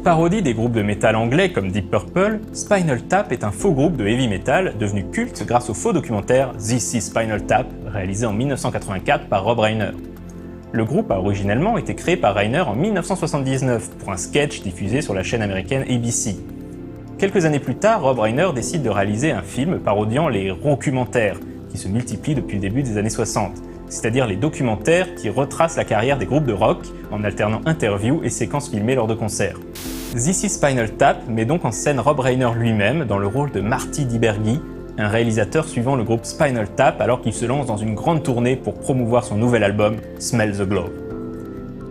Parodie des groupes de métal anglais comme Deep Purple, Spinal Tap est un faux groupe de heavy metal devenu culte grâce au faux documentaire This is Spinal Tap, réalisé en 1984 par Rob Reiner. Le groupe a originellement été créé par Reiner en 1979 pour un sketch diffusé sur la chaîne américaine ABC. Quelques années plus tard, Rob Reiner décide de réaliser un film parodiant les rockumentaires, qui se multiplient depuis le début des années 60, c'est-à-dire les documentaires qui retracent la carrière des groupes de rock en alternant interviews et séquences filmées lors de concerts. This is Spinal Tap met donc en scène Rob Reiner lui-même dans le rôle de Marty DiBergi, un réalisateur suivant le groupe Spinal Tap alors qu'il se lance dans une grande tournée pour promouvoir son nouvel album Smell the Glove.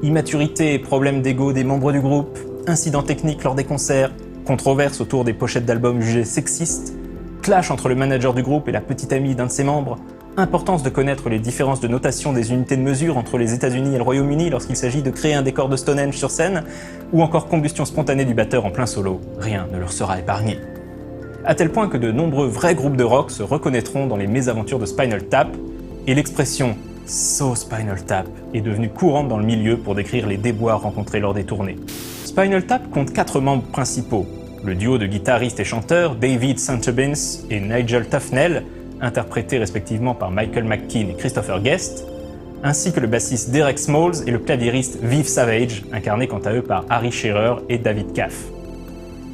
Immaturité et problèmes d'ego des membres du groupe, incidents techniques lors des concerts, controverses autour des pochettes d'albums jugées sexistes, clash entre le manager du groupe et la petite amie d'un de ses membres, importance de connaître les différences de notation des unités de mesure entre les États-Unis et le Royaume-Uni lorsqu'il s'agit de créer un décor de Stonehenge sur scène, ou encore combustion spontanée du batteur en plein solo, rien ne leur sera épargné. À tel point que de nombreux vrais groupes de rock se reconnaîtront dans les mésaventures de Spinal Tap, et l'expression « So Spinal Tap » est devenue courante dans le milieu pour décrire les déboires rencontrés lors des tournées. Spinal Tap compte 4 membres principaux, le duo de guitaristes et chanteurs David Santabins et Nigel Tufnell, interprétés respectivement par Michael McKean et Christopher Guest, ainsi que le bassiste Derek Smalls et le claviériste Viv Savage, incarnés quant à eux par Harry Shearer et David Caff.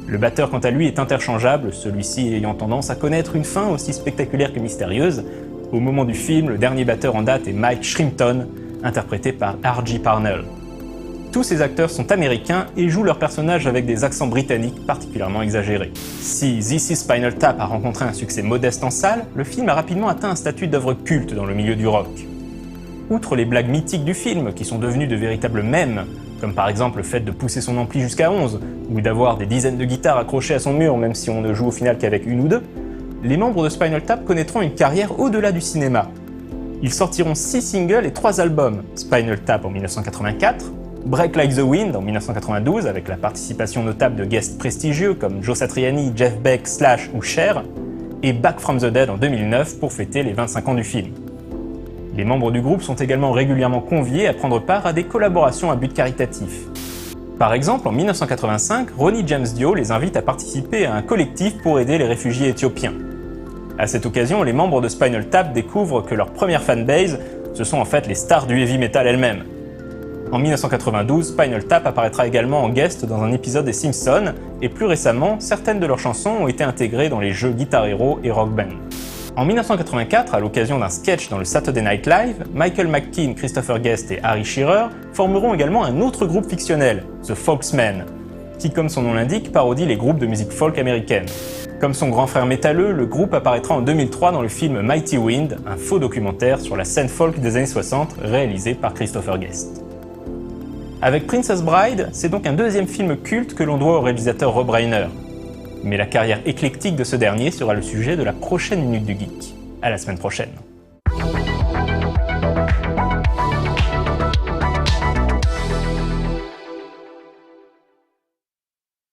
Le batteur quant à lui est interchangeable, celui-ci ayant tendance à connaître une fin aussi spectaculaire que mystérieuse. Au moment du film, le dernier batteur en date est Mike Shrimpton, interprété par R.J. Parnell. Tous ces acteurs sont américains et jouent leurs personnages avec des accents britanniques particulièrement exagérés. Si This is Spinal Tap a rencontré un succès modeste en salle, le film a rapidement atteint un statut d'œuvre culte dans le milieu du rock. Outre les blagues mythiques du film, qui sont devenues de véritables mèmes, comme par exemple le fait de pousser son ampli jusqu'à 11, ou d'avoir des dizaines de guitares accrochées à son mur même si on ne joue au final qu'avec une ou deux, les membres de Spinal Tap connaîtront une carrière au-delà du cinéma. Ils sortiront 6 singles et 3 albums, Spinal Tap en 1984, Break Like the Wind en 1992 avec la participation notable de guests prestigieux comme Joe Satriani, Jeff Beck, Slash ou Cher, et Back from the Dead en 2009 pour fêter les 25 ans du film. Les membres du groupe sont également régulièrement conviés à prendre part à des collaborations à but caritatif. Par exemple, en 1985, Ronnie James Dio les invite à participer à un collectif pour aider les réfugiés éthiopiens. À cette occasion, les membres de Spinal Tap découvrent que leur première fanbase, ce sont en fait les stars du heavy metal elles-mêmes. En 1992, Spinal Tap apparaîtra également en guest dans un épisode des Simpsons, et plus récemment, certaines de leurs chansons ont été intégrées dans les jeux Guitar Hero et Rock Band. En 1984, à l'occasion d'un sketch dans le Saturday Night Live, Michael McKean, Christopher Guest et Harry Shearer formeront également un autre groupe fictionnel, The Folksmen, qui, comme son nom l'indique, parodie les groupes de musique folk américaine. Comme son grand frère métalleux, le groupe apparaîtra en 2003 dans le film Mighty Wind, un faux documentaire sur la scène folk des années 60 réalisé par Christopher Guest. Avec Princess Bride, c'est donc un deuxième film culte que l'on doit au réalisateur Rob Reiner. Mais la carrière éclectique de ce dernier sera le sujet de la prochaine Minute du Geek. À la semaine prochaine.